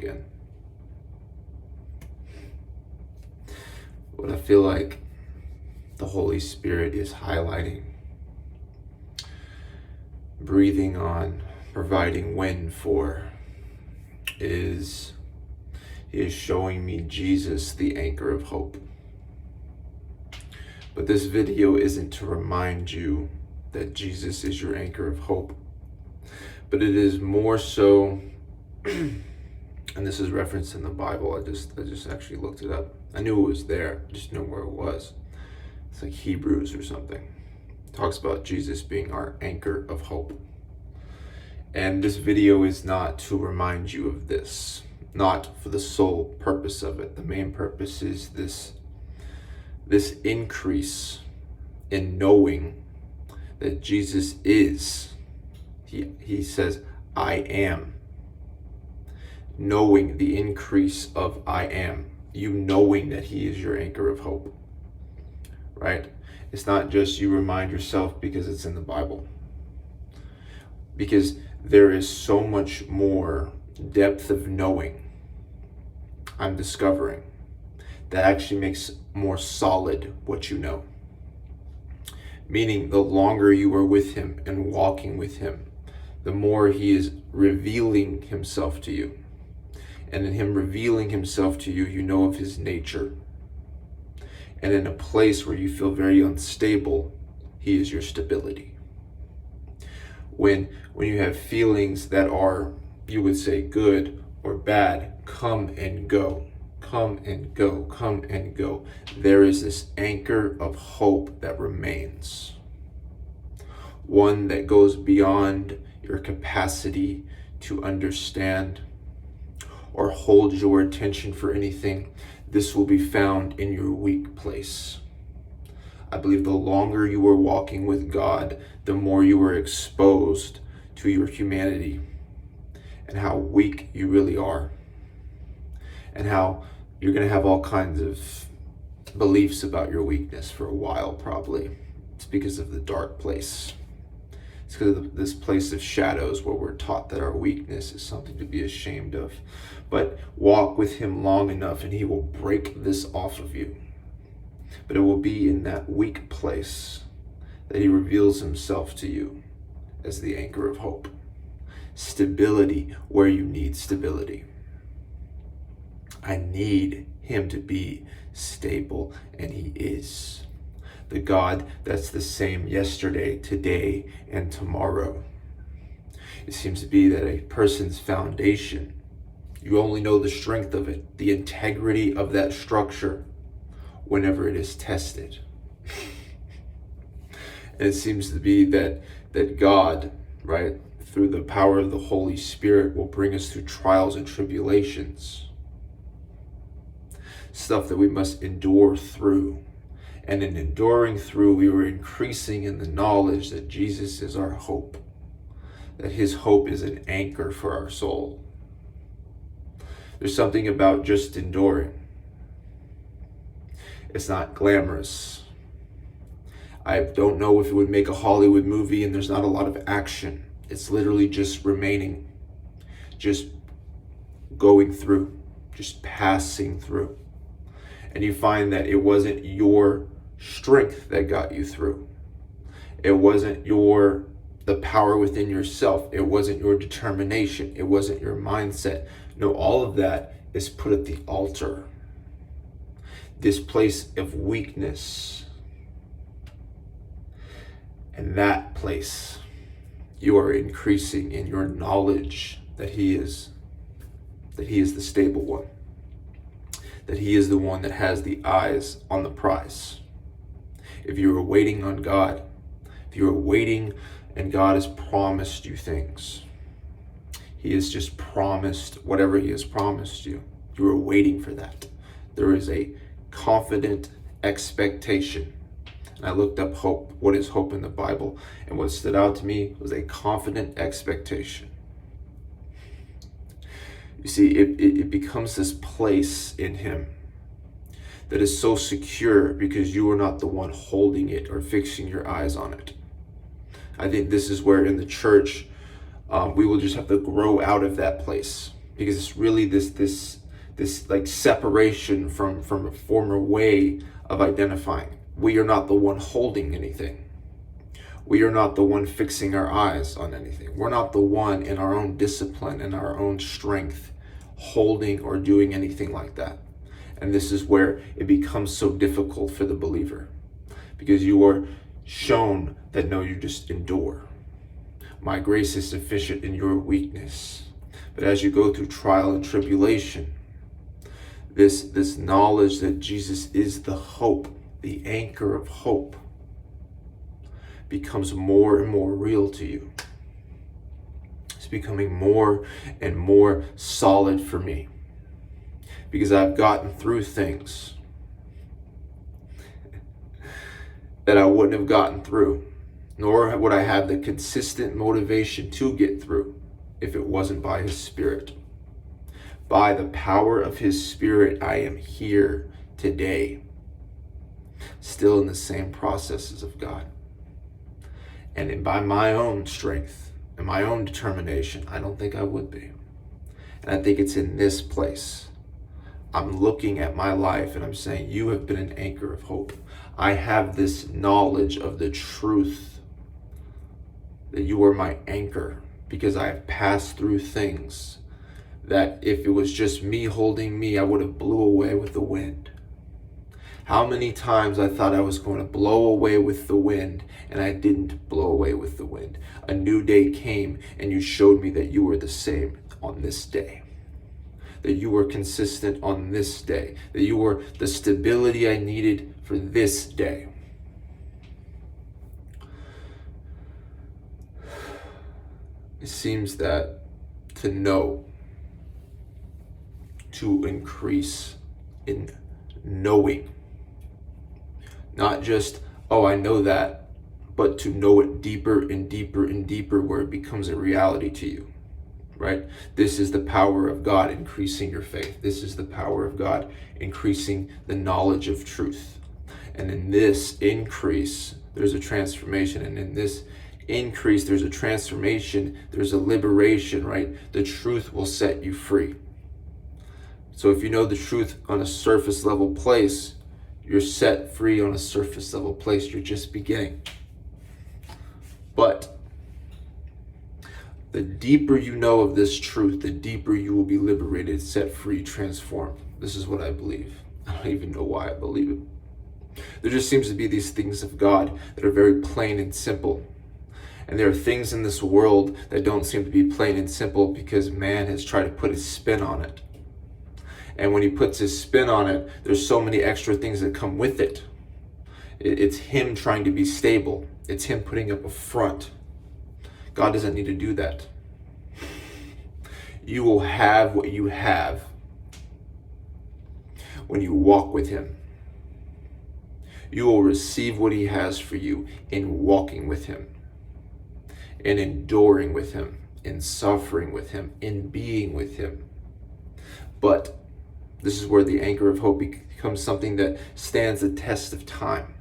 again. What I feel like the Holy Spirit is highlighting, breathing on, providing wind for, is He is showing me Jesus, the anchor of hope. But this video isn't to remind you that Jesus is your anchor of hope, but it is more so, and this is referenced in the Bible. I just actually looked it up. I knew it was there, I just didn't know where it was. It's like Hebrews or something. It talks about Jesus being our anchor of hope. And this video is not to remind you of this, not for the sole purpose of it. The main purpose is this increase in knowing that Jesus is, he says, I am. Knowing the increase of I am. You knowing that He is your anchor of hope. Right? It's not just you remind yourself because it's in the Bible. Because there is so much more depth of knowing I'm discovering that actually makes more solid what you know. Meaning the longer you are with Him and walking with Him, the more He is revealing Himself to you. And in Him revealing Himself to you, you know of His nature. And in a place where you feel very unstable, He is your stability. When you have feelings that are, you would say, good or bad, come and go, come and go, come and go, there is this anchor of hope that remains. One that goes beyond your capacity to understand or hold your attention for anything. This will be found in your weak place. I believe the longer you are walking with God, the more you are exposed to your humanity and how weak you really are, and how you're going to have all kinds of beliefs about your weakness for a while, probably. It's because of the dark place. It's because of this place of shadows where we're taught that our weakness is something to be ashamed of. But walk with Him long enough and He will break this off of you. But it will be in that weak place that He reveals Himself to you as the anchor of hope. Stability where you need stability. I need Him to be stable, and He is. The God that's the same yesterday, today, and tomorrow. It seems to be that a person's foundation, you only know the strength of it, the integrity of that structure, whenever it is tested. And it seems to be that God, right, through the power of the Holy Spirit, will bring us through trials and tribulations. Stuff that we must endure through. And in enduring through, we were increasing in the knowledge that Jesus is our hope. That His hope is an anchor for our soul. There's something about just enduring. It's not glamorous. I don't know if it would make a Hollywood movie, and there's not a lot of action. It's literally just remaining. Just going through. Just passing through. And you find that it wasn't your strength that got you through. It wasn't the power within yourself. It wasn't your determination. It wasn't your mindset. No, all of that is put at the altar. This place of weakness. And that place, you are increasing in your knowledge that He is the stable one. That He is the one that has the eyes on the prize. If you are waiting on God, if you are waiting and God has promised you things, He has just promised whatever He has promised you. You are waiting for that. There is a confident expectation. And I looked up hope. What is hope in the Bible? And what stood out to me was a confident expectation. You see, it becomes this place in Him that is so secure because you are not the one holding it or fixing your eyes on it. I think this is where in the church, we will just have to grow out of that place because it's really this like separation from a former way of identifying. We are not the one holding anything. We are not the one fixing our eyes on anything. We're not the one in our own discipline and our own strength holding or doing anything like that. And this is where it becomes so difficult for the believer, because you are shown that no, you just endure. My grace is sufficient in your weakness. But as you go through trial and tribulation, this knowledge that Jesus is the hope, the anchor of hope, becomes more and more real to you. It's becoming more and more solid for me, because I've gotten through things that I wouldn't have gotten through, nor would I have the consistent motivation to get through if it wasn't by His Spirit. By the power of His Spirit, I am here today, still in the same processes of God. And by my own strength and my own determination, I don't think I would be. And I think it's in this place I'm looking at my life and I'm saying, you have been an anchor of hope. I have this knowledge of the truth that you are my anchor, because I have passed through things that if it was just me holding me, I would have blew away with the wind. How many times I thought I was going to blow away with the wind, and I didn't blow away with the wind. A new day came and you showed me that you were the same on this day. That you were consistent on this day. That you were the stability I needed for this day. It seems that to know, to increase in knowing, not just, oh, I know that, but to know it deeper and deeper and deeper, where it becomes a reality to you, right? This is the power of God increasing your faith. This is the power of God increasing the knowledge of truth. And in this increase, there's a transformation. And in this increase, there's a transformation, there's a liberation, right? The truth will set you free. So if you know the truth on a surface level place, you're set free on a surface level place. You're just beginning. But the deeper you know of this truth, the deeper you will be liberated, set free, transformed. This is what I believe. I don't even know why I believe it. There just seems to be these things of God that are very plain and simple. And there are things in this world that don't seem to be plain and simple because man has tried to put his spin on it. And when he puts his spin on it, there's so many extra things that come with it. It's him trying to be stable. It's him putting up a front. God doesn't need to do that. You will have what you have when you walk with him. You will receive what he has for you in walking with him, in enduring with him, in suffering with him, in being with him. But this is where the anchor of hope becomes something that stands the test of time.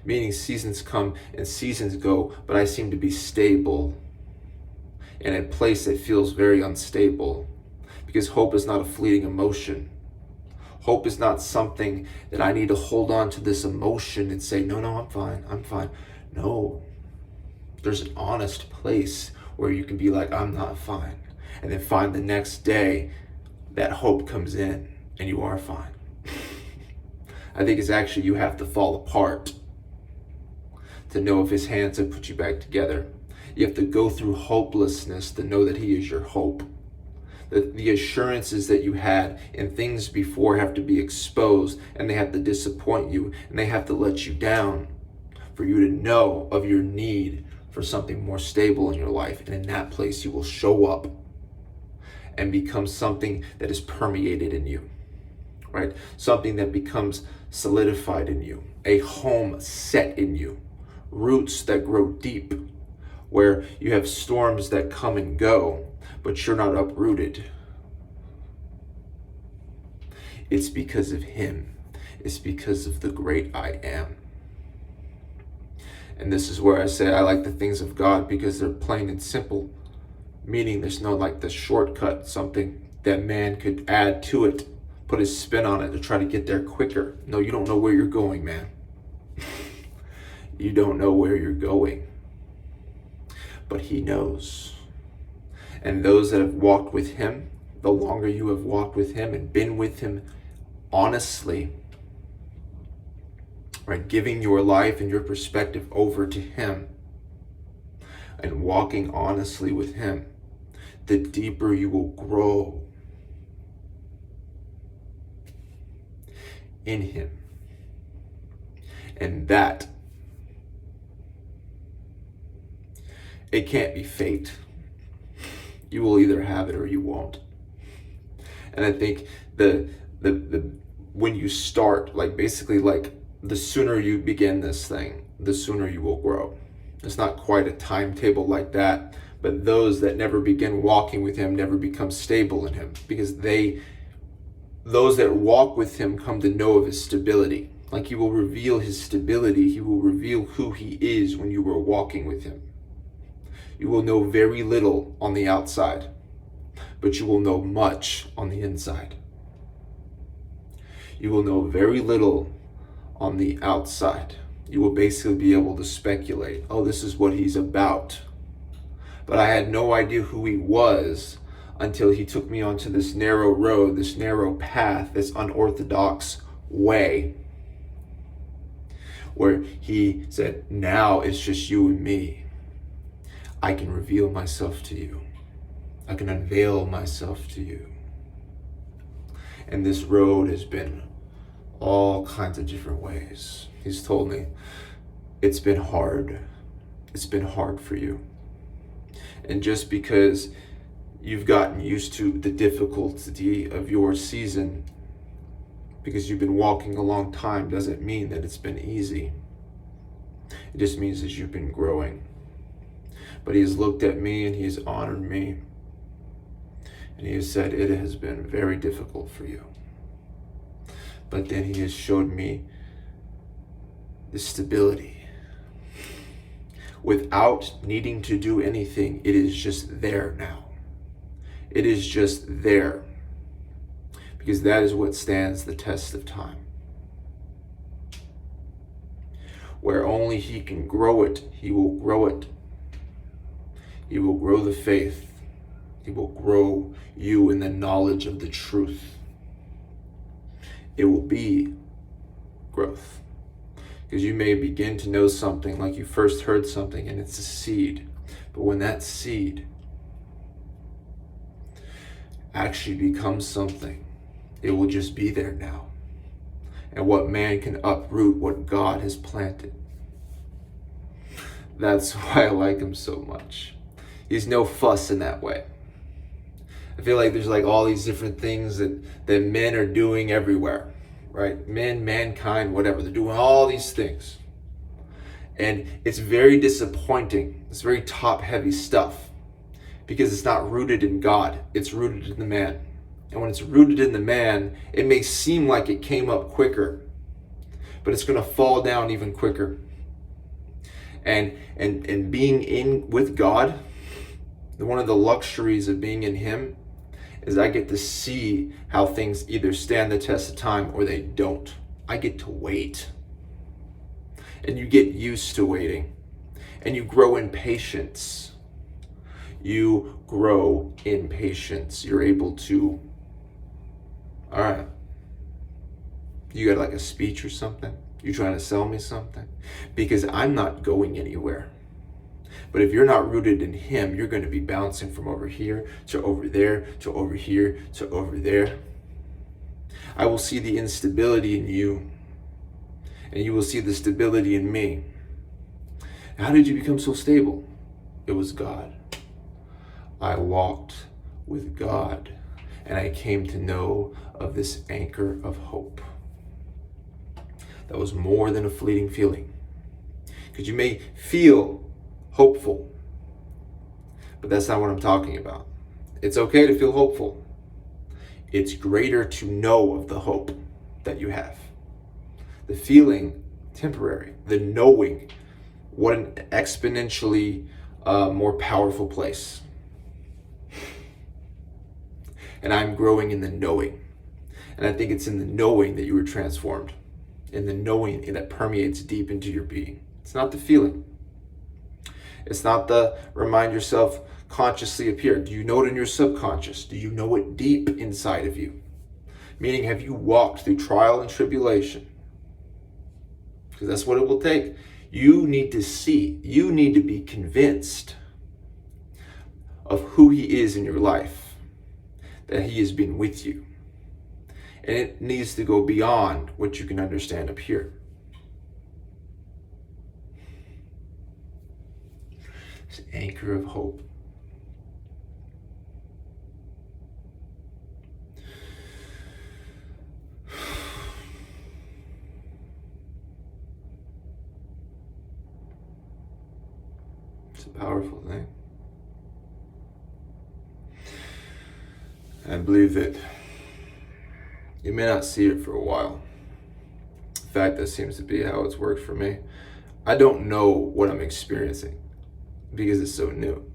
Meaning seasons come and seasons go, but I seem to be stable in a place that feels very unstable, because hope is not a fleeting emotion. Hope is not something that I need to hold on to this emotion and say, no, I'm fine. No, there's an honest place where you can be like, I'm not fine. And then find the next day that hope comes in and you are fine. I think it's actually you have to fall apart to know if his hands have put you back together. You have to go through hopelessness to know that he is your hope. That the assurances that you had in things before have to be exposed, and they have to disappoint you, and they have to let you down for you to know of your need for something more stable in your life. And in that place you will show up and become something that is permeated in you, right? Something that becomes solidified in you, a home set in you, roots that grow deep, where you have storms that come and go, but you're not uprooted. It's because of him. It's because of the great I am. And this is where I say I like the things of God because they're plain and simple. Meaning there's no like the shortcut, something that man could add to it, put his spin on it to try to get there quicker. No, you don't know where you're going, man. You don't know where you're going. But he knows. And those that have walked with him, the longer you have walked with him and been with him honestly, right, giving your life and your perspective over to him and walking honestly with him, the deeper you will grow in him. And that, it can't be fate. You will either have it or you won't. And I think the when you start, like basically like the sooner you begin this thing, the sooner you will grow. It's not quite a timetable like that, but those that never begin walking with him never become stable in him, because those that walk with him come to know of his stability. Like he will reveal his stability. He will reveal who he is when you are walking with him. You will know very little on the outside, but you will know much on the inside. You will know very little on the outside. You will basically be able to speculate, oh, this is what he's about. But I had no idea who he was until he took me onto this narrow road, this narrow path, this unorthodox way, where he said, now it's just you and me. I can reveal myself to you. I can unveil myself to you. And this road has been all kinds of different ways. He's told me it's been hard. It's been hard for you. And just because you've gotten used to the difficulty of your season, because you've been walking a long time, doesn't mean that it's been easy. It just means that you've been growing. But he has looked at me and he has honored me. And he has said, it has been very difficult for you. But then he has showed me the stability. Without needing to do anything, it is just there now. It is just there. Because that is what stands the test of time. Where only he can grow it, he will grow it. He will grow the faith. He will grow you in the knowledge of the truth. It will be growth. Because you may begin to know something like you first heard something and it's a seed. But when that seed actually becomes something, it will just be there now. And what man can uproot what God has planted. That's why I like him so much. He's no fuss in that way. I feel like there's like all these different things that men are doing everywhere, right? Men, mankind, whatever. They're doing all these things. And it's very disappointing. It's very top-heavy stuff because it's not rooted in God. It's rooted in the man. And when it's rooted in the man, it may seem like it came up quicker, but it's going to fall down even quicker. And being in with God, one of the luxuries of being in him is I get to see how things either stand the test of time or they don't. I get to wait. And you get used to waiting. And you grow in patience. You grow in patience. You're able to, all right, you got like a speech or something? You trying to sell me something? Because I'm not going anywhere. But if you're not rooted in him, you're going to be bouncing from over here to over there to over here to over there. I will see the instability in you, and you will see the stability in me. How did you become so stable? It was God. I walked with God, and I came to know of this anchor of hope. That was more than a fleeting feeling. Because you may feel hopeful, but that's not what I'm talking about. It's okay to feel hopeful. It's greater to know of the hope that you have. The feeling, temporary. The knowing, what an exponentially more powerful place. And I'm growing in the knowing. And I think it's in the knowing that you were transformed. In the knowing that permeates deep into your being. It's not the feeling. It's not the remind yourself consciously appear. Do you know it in your subconscious? Do you know it deep inside of you? Meaning, have you walked through trial and tribulation? Because that's what it will take. You need to see. You need to be convinced of who he is in your life. That he has been with you. And it needs to go beyond what you can understand up here. This anchor of hope. It's a powerful thing. I believe that you may not see it for a while. In fact, that seems to be how it's worked for me. I don't know what I'm experiencing because it's so new.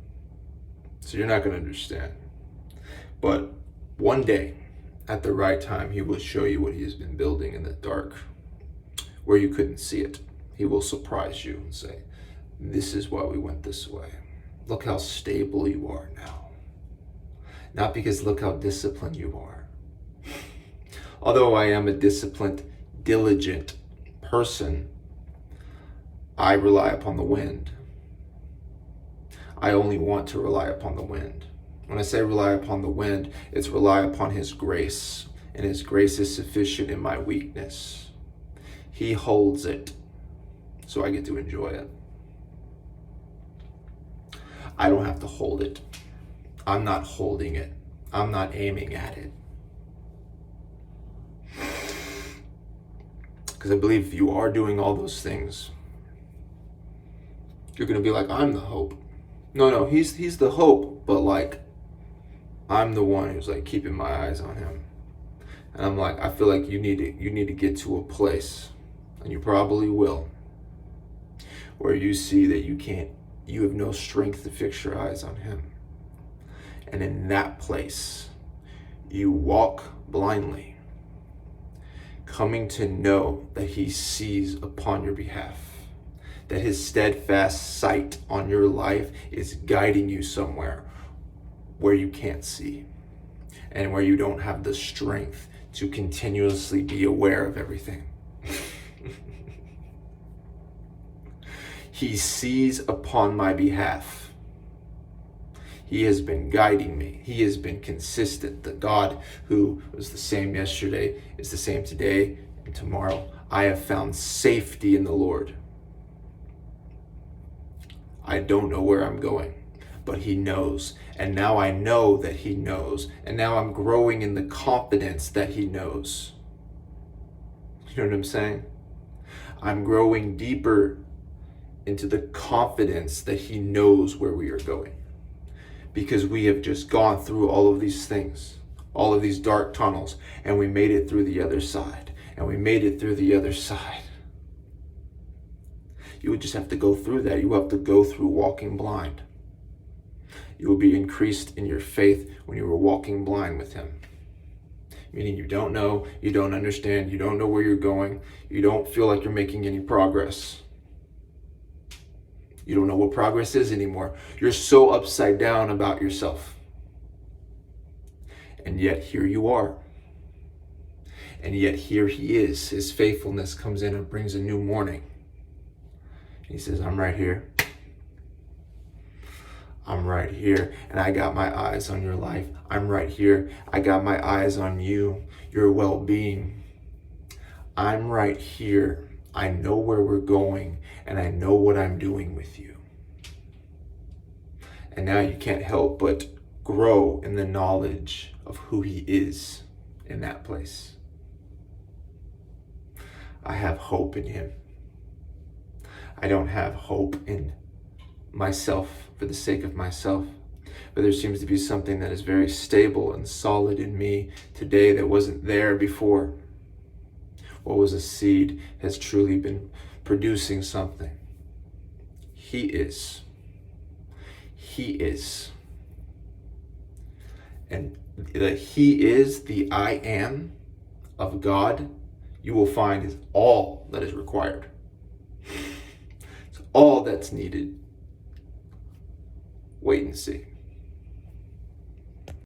So you're not going to understand. But one day, at the right time, he will show you what he has been building in the dark, where you couldn't see it. He will surprise you and say, this is why we went this way. Look how stable you are now. Not because look how disciplined you are. Although I am a disciplined, diligent person, I rely upon the wind. I only want to rely upon the wind. When I say rely upon the wind, it's rely upon his grace. And his grace is sufficient in my weakness. He holds it, so I get to enjoy it. I don't have to hold it. I'm not holding it. I'm not aiming at it. Because I believe if you are doing all those things, you're going to be like, I'm the hope. No, he's the hope, but like, I'm the one who's like keeping my eyes on him. And I'm like, I feel like you need to get to a place, and you probably will, where you see that you have no strength to fix your eyes on him. And in that place, you walk blindly, coming to know that he sees upon your behalf, that his steadfast sight on your life is guiding you somewhere where you can't see and where you don't have the strength to continuously be aware of everything. He sees upon my behalf. He has been guiding me. He has been consistent. The God who was the same yesterday is the same today and tomorrow. I have found safety in the Lord. I don't know where I'm going, but he knows. And now I know that he knows. And now I'm growing in the confidence that he knows. You know what I'm saying? I'm growing deeper into the confidence that he knows where we are going. Because we have just gone through all of these things, all of these dark tunnels, and we made it through the other side. And we made it through the other side. You would just have to go through that. You have to go through walking blind. You will be increased in your faith when you were walking blind with him. Meaning you don't know, you don't understand, you don't know where you're going, you don't feel like you're making any progress. You don't know what progress is anymore. You're so upside down about yourself. And yet here you are. And yet here he is. His faithfulness comes in and brings a new morning. He says, I'm right here. I'm right here. And I got my eyes on your life. I'm right here. I got my eyes on you, your well-being. I'm right here. I know where we're going, and I know what I'm doing with you. And now you can't help but grow in the knowledge of who he is in that place. I have hope in him. I don't have hope in myself for the sake of myself, but there seems to be something that is very stable and solid in me today that wasn't there before. What was a seed has truly been producing something. He is. He is. and that He is the I am of God, you will find is all that is required. It's all that's needed. Wait and see.